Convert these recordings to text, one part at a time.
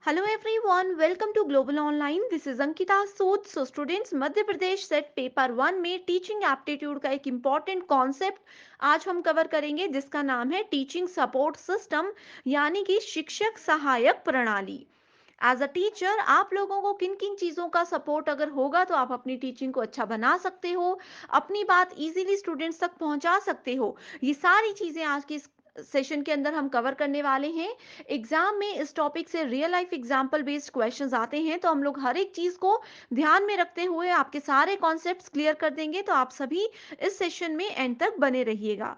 Hello everyone, welcome to Global Online. This is Ankita Sood. So students, Madhya Pradesh set paper 1 में teaching aptitude का एक important concept आज हम cover करेंगे जिसका नाम है टीचिंग सपोर्ट सिस्टम यानी कि शिक्षक सहायक प्रणाली। एज अ टीचर आप लोगों को किन किन चीज़ों का सपोर्ट अगर होगा तो आप अपनी टीचिंग को अच्छा बना सकते हो, अपनी बात इजीली स्टूडेंट्स तक पहुंचा सकते हो। ये सारी चीज़ें आज के इस सेशन के अंदर हम कवर करने वाले हैं। एग्जाम में इस टॉपिक से real life example based questions आते हैं तो हम लोग हर एक चीज़ को ध्यान में रखते हुए आपके सारे कॉन्सेप्ट्स क्लियर कर देंगे, तो आप सभी इस सेशन में एंड तक बने रहिएगा।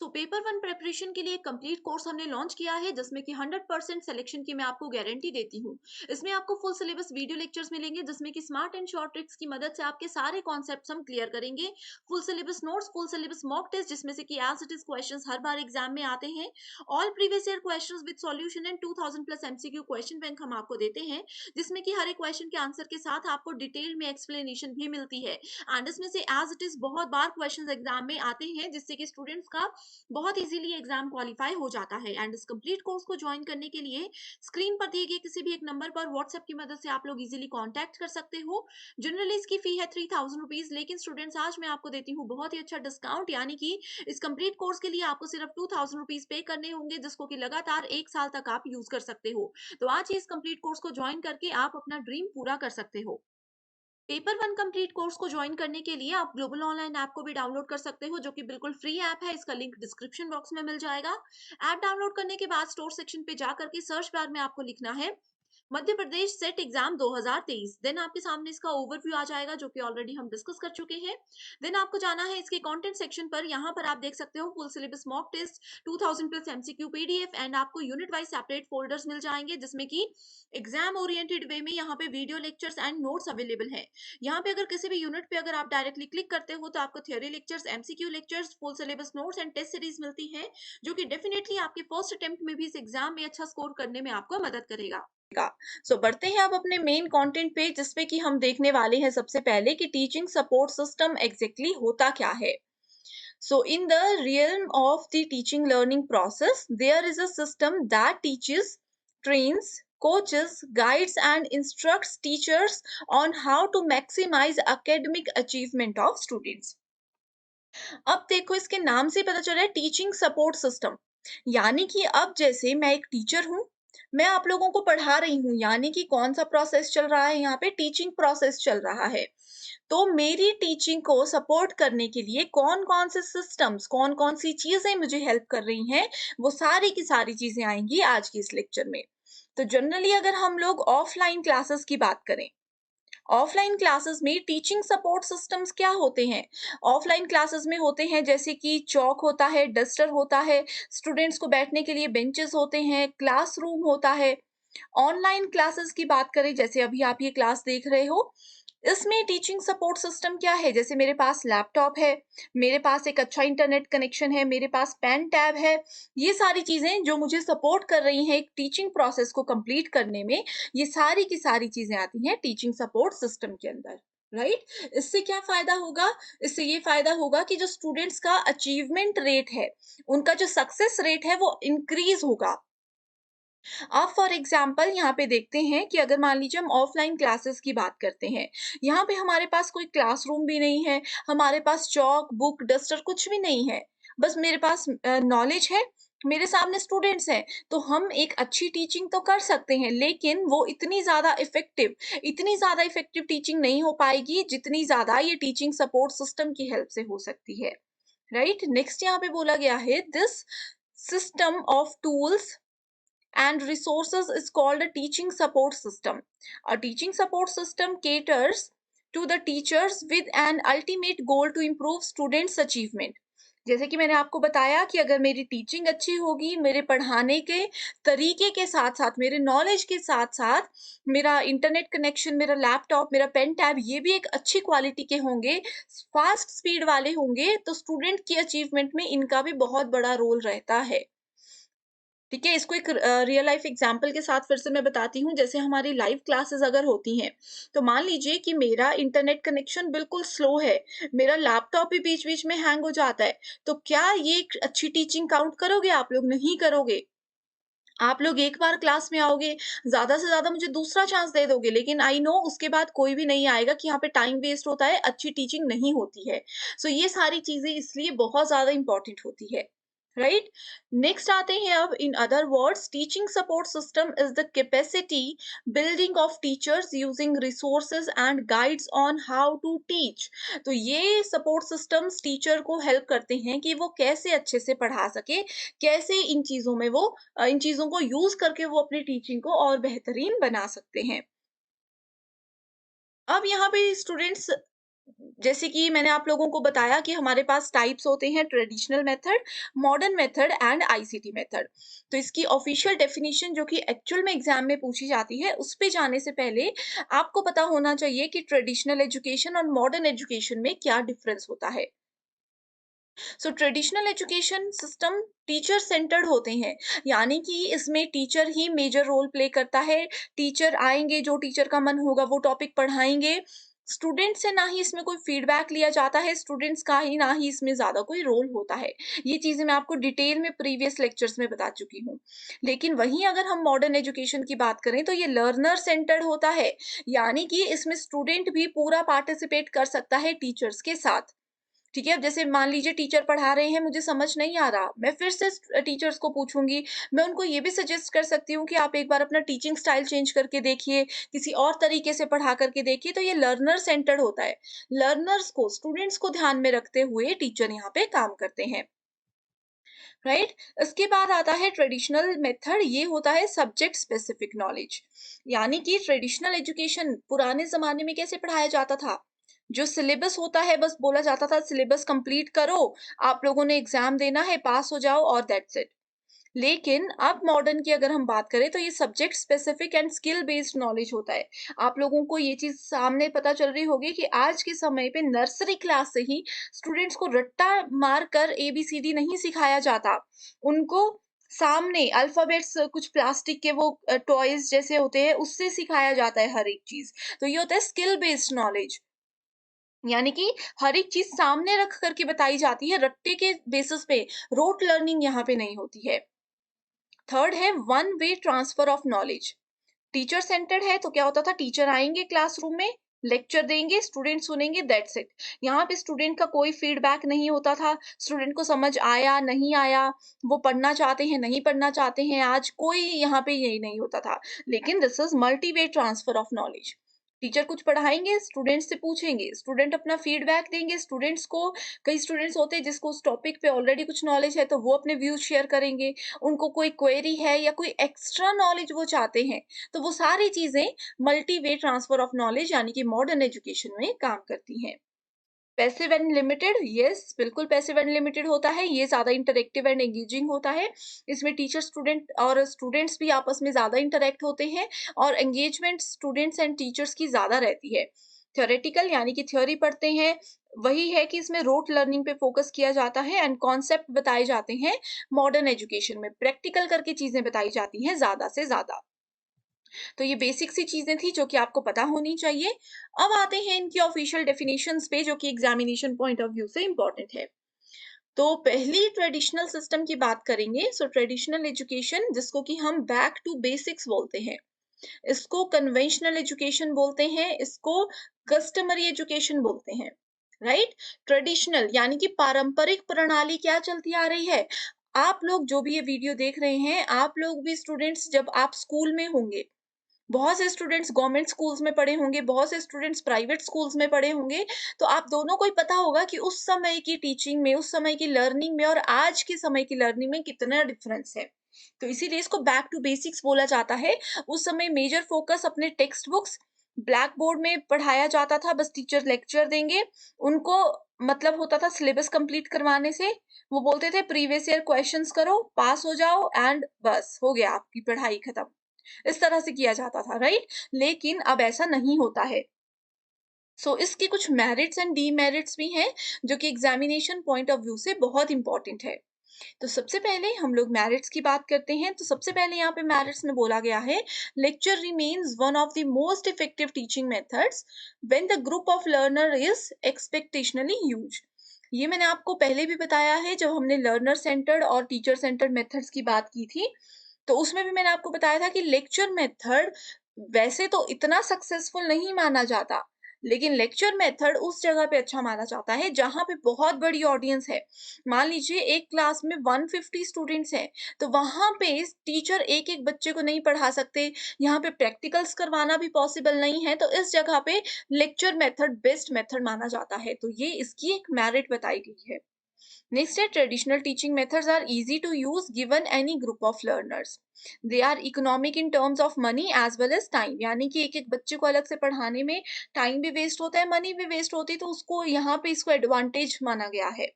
तो पेपर वन प्रेपरेशन के लिए एक कंप्लीट कोर्स हमने लॉन्च किया है जिसमें कि 100% सिलेक्शन की मैं आपको गारंटी देती हूँ। इसमें आपको फुल सिलेबस वीडियो लेक्चर्स मिलेंगे जिसमें कि स्मार्ट एंड शॉर्ट ट्रिक्स की मदद से आपके सारे कॉन्सेप्ट्स हम क्लियर करेंगे। Full syllabus notes, full syllabus mock test जिसमें से कि एज इट इज क्वेश्चंस हर बार एग्जाम में आते हैं। All previous year questions with solution and 2000 plus MCQ question bank हम आपको देते हैं, जिसमें कि हर एक क्वेश्चन के आंसर के साथ आपको डिटेल में एक्सप्लेनेशन भी मिलती है। एंड इसमें से एज इट इज बहुत बार क्वेश्चन एग्जाम में आते हैं जिससे कि स्टूडेंट्स का बहुत इजीली एग्जाम क्वालिफाई हो जाता है। एंड इस कंप्लीट कोर्स को ज्वाइन करने के लिए स्क्रीन पर दिए गए किसी भी एक नंबर पर व्हाट्सएप की मदद से आप लोग इजीली कांटेक्ट कर सकते हो। जनरली इसकी फी है 3000 रुपीज, लेकिन स्टूडेंट्स आज मैं आपको देती हूँ बहुत ही अच्छा डिस्काउंट, यानी कि इस कंप्लीट कोर्स के लिए आपको सिर्फ 2000 रुपीज पे करने होंगे जिसको कि लगातार 1 साल तक आप यूज कर सकते हो। तो आज ही इस कंप्लीट कोर्स को ज्वाइन करके आप अपना ड्रीम पूरा कर सकते हो। पेपर वन कंप्लीट कोर्स को ज्वाइन करने के लिए आप ग्लोबल ऑनलाइन ऐप को भी डाउनलोड कर सकते हो, जो कि बिल्कुल फ्री ऐप है। इसका लिंक डिस्क्रिप्शन बॉक्स में मिल जाएगा। ऐप डाउनलोड करने के बाद स्टोर सेक्शन पे जाकर के सर्च बार में आपको लिखना है Madhya Pradesh set exam 2023। Then आपके सामने इसका ओवरव्यू आ जाएगा जो कि ऑलरेडी हम डिस्कस कर चुके हैं। देन आपको जाना है इसके कंटेंट सेक्शन पर। यहाँ पर आप देख सकते हो full syllabus mock test, 2000 plus MCQ PDF and आपको यूनिट वाइज सेपरेट फोल्डर्स मिल जाएंगे जिसमें कि एग्जाम ओरिएंटेड वे में यहाँ पे video lectures and notes available है। यहाँ पे अगर किसी भी यूनिट पे अगर आप डायरेक्टली क्लिक करते हो तो आपको theory lectures, MCQ lectures, full syllabus notes and test series मिलती है, जो कि डेफिनेटली आपके फर्स्ट अटेम्प्ट में भी इस एग्जाम में अच्छा स्कोर करने में आपको मदद करेगा। बढ़ते हैं अब अपने मेन कंटेंट पे, जिसपे कि हम देखने वाले हैं सबसे पहले कि टीचिंग सपोर्ट सिस्टम एग्जैक्टली होता क्या है। So, in the realm of the teaching learning process, there is a system that teaches, trains, coaches, guides, and instructs teachers on how to maximize academic achievement of students. अब देखो, इसके नाम से पता चल रहा है टीचिंग सपोर्ट सिस्टम, यानी कि अब जैसे मैं एक टीचर हूँ, मैं आप लोगों को पढ़ा रही हूँ, यानी कि कौन सा प्रोसेस चल रहा है यहाँ पे, टीचिंग प्रोसेस चल रहा है। तो मेरी टीचिंग को सपोर्ट करने के लिए कौन-कौन से सिस्टम्स, कौन-कौन सी चीज़ें मुझे हेल्प कर रही हैं, वो सारी की सारी चीज़ें आएँगी आज की इस लेक्चर में। तो जनरली अगर हम लोग ऑफलाइन क्लासेस की बात करें, ऑफलाइन क्लासेस में टीचिंग सपोर्ट सिस्टम्स क्या होते हैं? ऑफलाइन क्लासेस में होते हैं जैसे कि चॉक होता है, डस्टर होता है, स्टूडेंट्स को बैठने के लिए बेंचेस होते हैं, क्लासरूम होता है। ऑनलाइन क्लासेस की बात करें, जैसे अभी आप ये क्लास देख रहे हो, इसमें टीचिंग सपोर्ट सिस्टम क्या है? जैसे मेरे पास लैपटॉप है, मेरे पास एक अच्छा इंटरनेट कनेक्शन है, मेरे पास पेन टैब है। ये सारी चीज़ें जो मुझे सपोर्ट कर रही हैं एक टीचिंग प्रोसेस को कंप्लीट करने में, ये सारी की सारी चीज़ें आती हैं टीचिंग सपोर्ट सिस्टम के अंदर, राइट? इससे क्या फ़ायदा होगा? इससे ये फ़ायदा होगा कि जो स्टूडेंट्स का अचीवमेंट रेट है, उनका जो सक्सेस रेट है वो इंक्रीज़ होगा। अब फॉर एग्जाम्पल यहाँ पे देखते हैं कि अगर मान लीजिए हम ऑफलाइन क्लासेस की बात करते हैं, यहाँ पे हमारे पास कोई क्लासरूम भी नहीं है, हमारे पास चॉक, बुक, डस्टर कुछ भी नहीं है, बस मेरे पास नॉलेज है, मेरे सामने स्टूडेंट्स हैं, तो हम एक अच्छी टीचिंग तो कर सकते हैं, लेकिन वो इतनी ज़्यादा इफेक्टिव टीचिंग नहीं हो पाएगी जितनी ज़्यादा ये टीचिंग सपोर्ट सिस्टम की हेल्प से हो सकती है, राइट? नेक्स्ट यहाँ पे बोला गया है, this system of tools and resources is called a teaching support system. A teaching support system caters to the teachers with an ultimate goal to improve students' achievement. जैसे कि मैंने आपको बताया कि अगर मेरी टीचिंग अच्छी होगी, मेरे पढ़ाने के तरीके के साथ-साथ, मेरे नॉलेज के साथ-साथ, मेरा इंटरनेट कनेक्शन, मेरा लैपटॉप, मेरा पेन टैब ये भी एक अच्छी क्वालिटी के होंगे, फास्ट स्पीड वाले होंगे, तो स्टूडेंट की अचीवमेंट में इनका भी बहुत बड़ा रोल रहता है। ठीक है, इसको एक रियल लाइफ एग्जांपल के साथ फिर से मैं बताती हूँ। जैसे हमारी लाइव क्लासेस अगर होती हैं, तो मान लीजिए कि मेरा इंटरनेट कनेक्शन बिल्कुल स्लो है, मेरा लैपटॉप भी बीच-बीच में हैंग हो जाता है, तो क्या ये एक अच्छी टीचिंग काउंट करोगे आप लोग? नहीं करोगे। आप लोग एक बार क्लास में आओगे, ज़्यादा से ज़्यादा मुझे दूसरा चांस दे दोगे, लेकिन आई नो उसके बाद कोई भी नहीं आएगा कि यहाँ पे टाइम वेस्ट होता है, अच्छी टीचिंग नहीं होती है। सो ये सारी चीज़ें इसलिए बहुत ज़्यादा इम्पोर्टेंट होती है, राइट? नेक्स्ट आते हैं अब in other words teaching support system is the capacity building of teachers using resources and guides on how to teach. तो ये सपोर्ट सिस्टम्स टीचर को हेल्प करते हैं कि वो कैसे अच्छे से पढ़ा सके, कैसे इन चीज़ों में वो इन चीज़ों को यूज़ करके वो अपनी टीचिंग को और बेहतरीन बना सकते हैं। अब यहाँ पे स्टूडेंट्स जैसे कि मैंने आप लोगों को बताया कि हमारे पास टाइप्स होते हैं traditional method, modern method and ICT method. तो इसकी ऑफिशियल डेफिनिशन जो कि एक्चुअल में एग्जाम में पूछी जाती है, उस पे जाने से पहले आपको पता होना चाहिए कि ट्रेडिशनल एजुकेशन और मॉडर्न एजुकेशन में क्या डिफरेंस होता है। सो traditional education system teacher centred होते हैं, यानी कि इसमें टीचर ही मेजर रोल प्ले करता है। टीचर आएंगे, जो टीचर का मन होगा वो टॉपिक पढ़ाएंगे। स्टूडेंट से ना ही इसमें कोई फीडबैक लिया जाता है, स्टूडेंट्स का ही ना ही इसमें ज्यादा कोई रोल होता है। ये चीजें मैं आपको डिटेल में प्रीवियस लेक्चर्स में बता चुकी हूँ। लेकिन वहीं अगर हम मॉडर्न एजुकेशन की बात करें तो ये लर्नर सेंटर्ड होता है, यानी कि इसमें स्टूडेंट भी पूरा पार्टिसिपेट कर सकता है टीचर्स के साथ। ठीक है, अब जैसे मान लीजिए टीचर पढ़ा रहे हैं, मुझे समझ नहीं आ रहा, मैं फिर से टीचर्स को पूछूँगी। मैं उनको ये भी सजेस्ट कर सकती हूँ कि आप एक बार अपना टीचिंग स्टाइल चेंज करके देखिए, किसी और तरीके से पढ़ा करके देखिए, तो ये लर्नर सेंटर्ड होता है। लर्नर्स को, स्टूडेंट्स को ध्यान में रखते हुए टीचर यहाँ पे काम करते हैं, राइट? इसके बाद आता है ट्रेडिशनल मेथड, ये होता है सब्जेक्ट स्पेसिफिक नॉलेज। यानी कि ट्रेडिशनल एजुकेशन पुराने ज़माने में कैसे पढ़ाया जाता था? जो सिलेबस होता है बस बोला जाता था सिलेबस कंप्लीट करो, आप लोगों ने एग्ज़ाम देना है, पास हो जाओ और दैट्स इट। लेकिन अब मॉडर्न की अगर हम बात करें तो ये subject specific and skill based knowledge होता है। आप लोगों को ये चीज़ सामने पता चल रही होगी कि आज के समय पे नर्सरी क्लास से ही स्टूडेंट्स को रट्टा मार कर एबीसीडी नहीं सिखाया जाता। उनको सामने अल्फाबेट्स कुछ प्लास्टिक के वो टॉयज़ जैसे होते हैं उससे सिखाया जाता है हर एक चीज़। तो ये होता है स्किल बेस्ड नॉलेज। यानी कि हर एक चीज़ सामने रख कर के बताई जाती है, रट्टे के बेसिस पे, रोट लर्निंग यहाँ पे नहीं होती है। थर्ड है one way transfer of knowledge. Teacher centred है तो क्या होता था, टीचर आएंगे क्लासरूम में, लेक्चर देंगे, स्टूडेंट सुनेंगे, दैट्स इट। यहाँ पे स्टूडेंट का कोई फीडबैक नहीं होता था, स्टूडेंट को समझ आया नहीं आया, वो पढ़ना चाहते हैं नहीं पढ़ना चाहते हैं, आज कोई यहाँ पे यही नहीं होता था। लेकिन this is multi way transfer of knowledge. Teacher कुछ पढ़ाएंगे, स्टूडेंट से पूछेंगे, स्टूडेंट अपना फीडबैक देंगे, स्टूडेंट्स को, कई स्टूडेंट्स होते हैं जिसको उस टॉपिक पे ऑलरेडी कुछ नॉलेज है तो वो अपने व्यूज शेयर करेंगे। उनको कोई क्वेरी है या कोई एक्स्ट्रा नॉलेज वो चाहते हैं, तो वो सारी चीज़ें multi way transfer of knowledge यानी कि मॉडर्न एजुकेशन में काम करती हैं। पैसिव एंड लिमिटेड, यस बिल्कुल पैसिव एंड लिमिटेड होता है, ये ज़्यादा इंटरैक्टिव एंड एंगेजिंग होता है। इसमें टीचर स्टूडेंट और स्टूडेंट्स भी आपस में ज़्यादा इंटरैक्ट होते हैं और एंगेजमेंट स्टूडेंट्स एंड टीचर्स की ज़्यादा रहती है। थ्योरेटिकल यानी कि थ्योरी पढ़ते हैं, वही है कि इसमें रोट लर्निंग पे फोकस किया जाता है एंड कॉन्सेप्ट बताए जाते हैं। मॉडर्न एजुकेशन में प्रैक्टिकल करके चीज़ें बताई जाती हैं ज़्यादा से ज़्यादा। तो ये बेसिक सी चीज़ें थी जो कि आपको पता होनी चाहिए। अब आते हैं इनकी ऑफिशियल डेफिनिशंस पे जो कि एग्जामिनेशन पॉइंट ऑफ व्यू से इम्पोर्टेंट है। तो पहली ट्रेडिशनल सिस्टम की बात करेंगे। सो ट्रेडिशनल एजुकेशन जिसको कि हम बैक टू बेसिक्स बोलते हैं, इसको कन्वेंशनल एजुकेशन बोलते हैं, इसको कस्टमरी एजुकेशन बोलते हैं, राइट? ट्रेडिशनल यानी कि पारंपरिक प्रणाली क्या चलती आ रही है। आप लोग जो भी ये वीडियो देख रहे हैं, आप लोग भी स्टूडेंट्स जब आप स्कूल में होंगे, बहुत से स्टूडेंट्स गवर्नमेंट स्कूल्स में पढ़े होंगे, बहुत से स्टूडेंट्स प्राइवेट स्कूल्स में पढ़े होंगे, तो आप दोनों को ही पता होगा कि उस समय की टीचिंग में, उस समय की लर्निंग में और आज के समय की लर्निंग में कितना डिफरेंस है। तो इसीलिए इसको बैक टू बेसिक्स बोला जाता है। उस समय मेजर फोकस अपने टेक्स्ट बुक्स, ब्लैक बोर्ड में पढ़ाया जाता था, बस टीचर लेक्चर देंगे, उनको मतलब होता था सिलेबस कंप्लीट करवाने से। वो बोलते थे प्रीवियस ईयर क्वेश्चंस करो, पास हो जाओ एंड बस हो गया आपकी पढ़ाई खत्म। इस तरह से किया जाता था, राइट? लेकिन अब ऐसा नहीं होता है। सो इसके कुछ मेरिट्स एंड डीमेरिट्स भी हैं जो कि एग्जामिनेशन पॉइंट ऑफ व्यू से बहुत इंपॉर्टेंट है। तो सबसे पहले हम लोग मेरिट्स की बात करते हैं। तो सबसे पहले यहाँ पे मेरिट्स में बोला गया है, lecture remains one of the most effective teaching methods when the group of learner is exceptionally huge. ये मैंने आपको पहले भी बताया है जब हमने लर्नर सेंटर्ड और टीचर सेंटर्ड मेथड्स की बात की थी। तो उसमें भी मैंने आपको बताया था कि लेक्चर मेथड वैसे तो इतना सक्सेसफुल नहीं माना जाता, लेकिन लेक्चर मेथड उस जगह पे अच्छा माना जाता है जहाँ पे बहुत बड़ी ऑडियंस है। मान लीजिए एक क्लास में 150 स्टूडेंट्स हैं, तो वहाँ पे टीचर एक-एक बच्चे को नहीं पढ़ा सकते, यहाँ पे प्रैक्टिकल्स करवाना भी पॉसिबल नहीं है, तो इस जगह पे लेक्चर मेथड बेस्ट मेथड माना जाता है। तो ये इसकी एक मेरिट बताई गई है। Next है traditional teaching methods are easy to use given any group of learners. They are economic in terms of money as well as time. यानी कि एक-एक बच्चे को अलग से पढ़ाने में टाइम भी वेस्ट होता है, मनी भी वेस्ट होती है, तो उसको यहाँ पे इसको एडवांटेज माना गया है।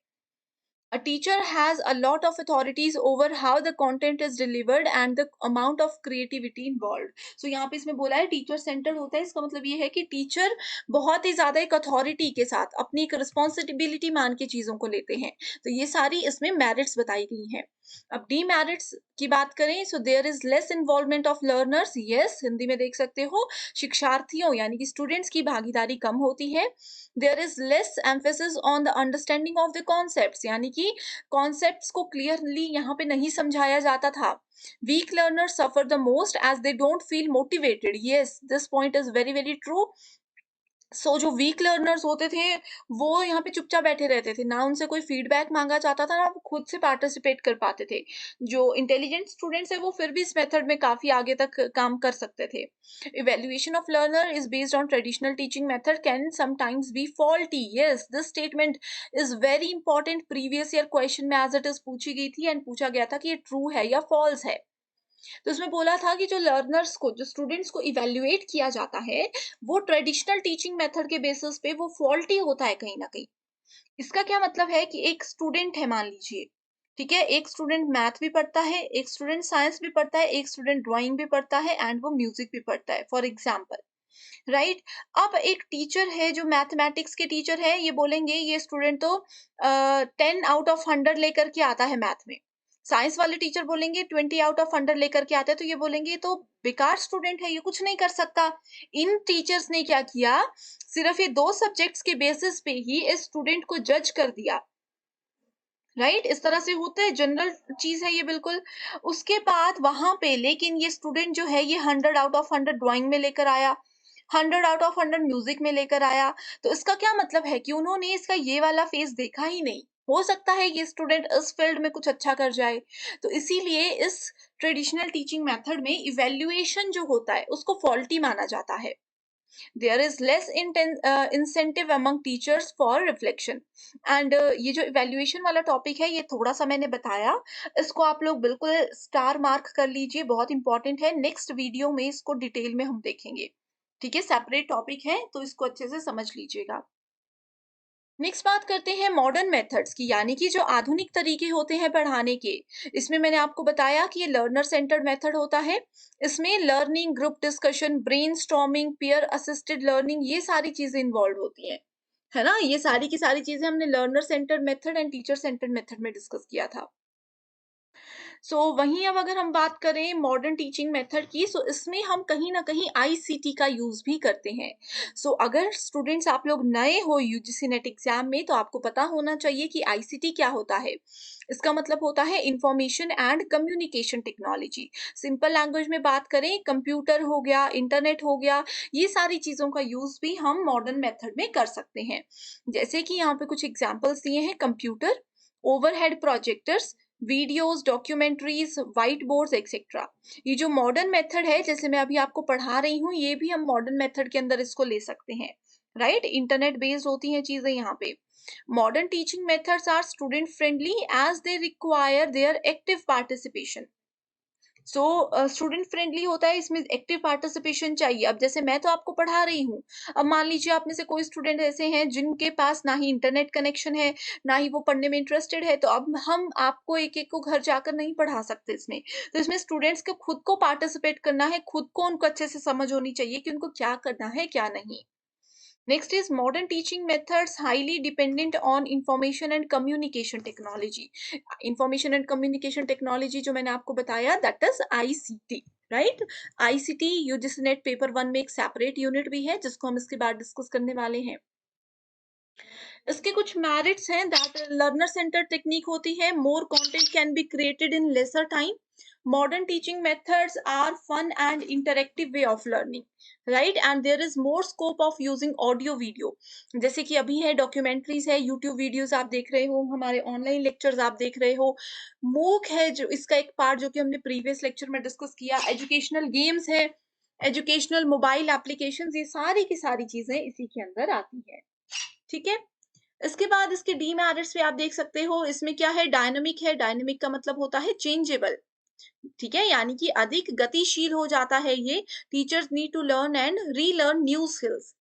A teacher has a lot of authorities over how the content is delivered and the amount of creativity involved. So यहाँ पे इसमें बोला है टीचर सेंटर्ड होता है, इसका मतलब ये है कि टीचर बहुत ही ज्यादा एक अथॉरिटी के साथ अपनी एक रिस्पॉन्सिबिलिटी मान के चीजों को लेते हैं। तो ये सारी इसमें मेरिट्स बताई गई हैं। अब डीमेरिट्स की बात करें, so there is less involvement of learners. Yes, Hindi में देख सकते हो, शिक्षार्थियों यानी कि स्टूडेंट्स की भागीदारी कम होती है। There is less emphasis on the understanding of the concepts, यानी कि कॉन्सेप्ट्स को क्लियरली यहाँ पे नहीं समझाया जाता था। Weak learners suffer the most as they don't feel motivated. Yes, this point is very very true. जो वीक लर्नर्स होते थे, वो यहाँ पे चुपचाप बैठे रहते थे, ना उनसे कोई फीडबैक मांगा जाता था, ना वो खुद से पार्टिसिपेट कर पाते थे। जो इंटेलिजेंट स्टूडेंट्स है वो फिर भी इस मेथड में काफी आगे तक काम कर सकते थे। Evaluation of learner is based on traditional teaching method can sometimes be faulty. Yes, this statement is very important. Previous year question में एज इट इज पूछी गई थी एंड पूछा गया था कि ये ट्रू है या फॉल्स है। तो उसमें बोला था कि जो लर्नर्स को, जो स्टूडेंट्स को इवैल्यूएट किया जाता है, वो ट्रेडिशनल टीचिंग मेथड के बेसिस पे वो फॉल्टी होता है कहीं न कहीं। इसका क्या मतलब है कि एक स्टूडेंट है मान लीजिए, ठीक है? एक स्टूडेंट मैथ भी पढ़ता है, एक स्टूडेंट साइंस भी पढ़ता है, एक स्टूडेंट ड्राइंग भी पढ़ता है एंड वो म्यूजिक भी पढ़ता है फॉर एग्जांपल, राइट? अब एक टीचर है जो मैथमेटिक्स के टीचर है, ये बोलेंगे ये स्टूडेंट तो 10 आउट ऑफ 100 लेकर के आता है मैथ में। साइंस वाले टीचर बोलेंगे 20 आउट ऑफ 100 लेकर के आता है, तो ये बोलेंगे ये तो बेकार स्टूडेंट है, ये कुछ नहीं कर सकता। इन टीचर्स ने क्या किया, सिर्फ ये 2 सब्जेक्ट्स के बेसिस पे ही इस स्टूडेंट को जज कर दिया। राइट, इस तरह से होता है, जनरल चीज है ये बिल्कुल। उसके बाद वहां पे लेकिन ये स्टूडेंट जो है ये 100 आउट ऑफ 100 ड्राइंग में लेकर आया, 100 आउट ऑफ 100 म्यूजिक में लेकर आया। तो इसका क्या मतलब है कि उन्होंने इसका ये वाला फेस देखा ही नहीं। हो सकता है ये स्टूडेंट इस फील्ड में कुछ अच्छा कर जाए। तो इसीलिए इस ट्रेडिशनल टीचिंग मेथड में इवेल्युएशन जो होता है उसको फॉल्टी माना जाता है। there is less incentive among teachers for reflection and ये जो evaluation वाला टॉपिक है ये थोड़ा सा मैंने बताया, इसको आप लोग बिल्कुल स्टार मार्क कर लीजिए, बहुत इंपॉर्टेंट है। नेक्स्ट वीडियो में इसको डिटेल में हम देखेंगे, ठीक है? सेपरेट टॉपिक है तो इसको अच्छे से समझ लीजिएगा। नेक्स्ट बात करते हैं मॉडर्न मेथड्स की, यानी कि जो आधुनिक तरीके होते हैं पढ़ाने के। इसमें मैंने आपको बताया कि ये लर्नर सेंटर्ड मेथड होता है। इसमें learning, group discussion, brainstorming, peer assisted learning, ये सारी चीजें इन्वॉल्व होती हैं, है ना? ये सारी की सारी चीजें हमने learner centred method and teacher centred method में डिस्कस किया था। वहीं अब अगर हम बात करें मॉडर्न टीचिंग मेथड की, इसमें हम कहीं न कहीं आईसीटी का यूज़ भी करते हैं। अगर स्टूडेंट्स आप लोग नए हो यूजीसी नेट एग्ज़ाम में, तो आपको पता होना चाहिए कि आईसीटी क्या होता है। इसका मतलब होता है information and communication technology. Simple language में बात करें, कंप्यूटर हो गया, इंटरनेट हो गया, ये सारी चीज़ों का यूज़ भी हम मॉडर्न मेथड में कर सकते हैं। जैसे कि यहाँ पे कुछ एग्ज़ाम्पल्स दिए हैं, computer, overhead projectors, videos, documentaries, white boards etcetera. ये जो मॉडर्न मेथड है, जैसे मैं अभी आपको पढ़ा रही हूँ, ये भी हम मॉडर्न मेथड के अंदर इसको ले सकते हैं, राइट? इंटरनेट बेस्ड होती हैं चीजें यहाँ पे। Modern teaching methods are student friendly as they require their active participation. Student friendly होता है, इसमें एक्टिव पार्टिसिपेशन चाहिए। अब जैसे मैं तो आपको पढ़ा रही हूँ, अब मान लीजिए आप में से कोई स्टूडेंट ऐसे हैं जिनके पास ना ही इंटरनेट कनेक्शन है, ना ही वो पढ़ने में इंटरेस्टेड है, तो अब हम आपको एक-एक को घर जाकर नहीं पढ़ा सकते इसमें। तो इसमें स्टूडेंट्स को खुद को पार्टिसिपेट करना है, खुद को उनको अच्छे से समझ होनी चाहिए कि उनको क्या करना है, क्या नहीं। Next is modern teaching methods highly dependent on information and communication technology. Information and communication technology जो मैंने आपको बताया, that is ICT, right? ICT UGC net paper 1 में एक सेपरेट यूनिट भी है जिसको हम इसके बाद डिस्कस करने वाले हैं। इसके कुछ मेरिट्स हैं, दैट लर्नर सेंटर टेक्निक होती है, more content can be created in lesser time, Modern teaching methods are fun and interactive way of learning, right? And there is more scope of using audio video. जैसे कि अभी है documentaries है, YouTube videos आप देख रहे हो, हमारे ऑनलाइन लेक्चर्स आप देख रहे हो, मूक है जो इसका एक पार्ट जो कि हमने प्रीवियस लेक्चर में डिस्कस किया, एजुकेशनल गेम्स है, एजुकेशनल मोबाइल एप्लीकेशंस, ये सारी की सारी चीजें इसी के अंदर आती है। ठीक है। इसके बाद इसके डीमेरिट्स भी आप देख सकते हो, इसमें क्या है, डायनामिक है, डायनामिक का मतलब होता है चेंजेबल। ठीक है, यानी कि अधिक गतिशील हो जाता है ये। Teachers need to learn and relearn new skills.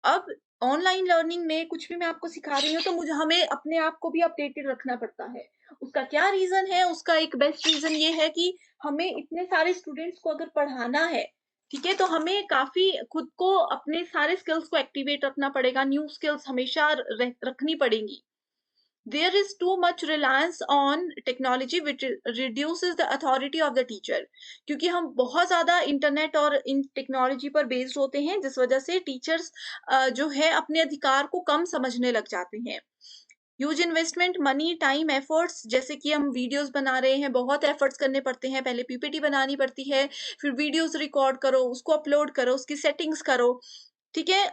अब ऑनलाइन लर्निंग में कुछ भी मैं आपको सिखा रही हूँ तो मुझे हमें अपने आप को भी अपडेटेड रखना पड़ता है। उसका क्या रीजन है? उसका एक बेस्ट रीजन ये है कि हमें इतने सारे स्टूडेंट्स को अगर पढ़ाना है, ठीक है, तो हमें काफी खुद को अपने सारे स्किल्स को एक्टिवेट रखना पड़ेगा, न्यू स्किल्स हमेशा रखनी पड़ेंगी। There is too much reliance on technology which reduces the authority of the teacher, क्योंकि हम बहुत ज़्यादा इंटरनेट और इन टेक्नोलॉजी पर बेस्ड होते हैं, जिस वजह से टीचर्स जो है अपने अधिकार को कम समझने लग जाते हैं। Huge investment, money, time, efforts, जैसे कि हम वीडियोस बना रहे हैं, बहुत एफर्ट्स करने पड़ते हैं, पहले पीपीटी बनानी पड़ती है, फिर वीडियोस रिकॉर्ड करो, उसको अपलोड करो, उसकी सेटिंग्स करो। ठीक है,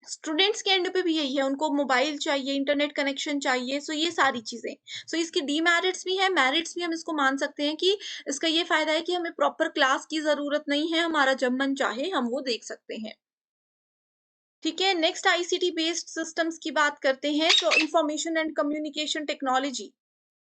स्टूडेंट्स के एंड पे भी यही है, उनको मोबाइल चाहिए, इंटरनेट कनेक्शन चाहिए, सो ये सारी चीजें। सो इसकी डीमेरिट्स भी है, मेरिट्स भी हम इसको मान सकते हैं कि इसका ये फायदा है कि हमें प्रॉपर क्लास की जरूरत नहीं है, हमारा जब मन चाहे हम वो देख सकते हैं। ठीक है, नेक्स्ट आईसीटी बेस्ड सिस्टम्स की बात करते हैं, तो information and communication technology.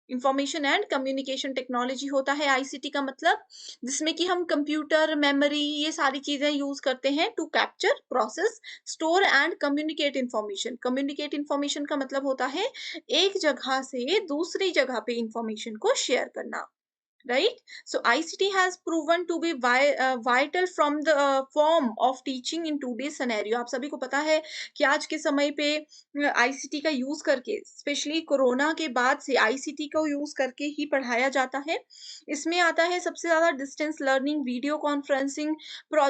Information and communication technology होता है आईसीटी का मतलब, जिसमें कि हम कंप्यूटर, मेमोरी, ये सारी चीजें यूज करते हैं to capture, process, store and communicate information. Communicate information का मतलब होता है एक जगह से दूसरी जगह पे इंफॉर्मेशन को शेयर करना, right? So ICT has proven to be vital from the form of teaching in today's scenario। आप सभी को पता है कि आज के समय पे आईसीटी का यूज करके, स्पेशली कोरोना के बाद से आईसीटी को यूज करके ही पढ़ाया जाता है। इसमें आता है सबसे ज्यादा distance learning, video conferencing, project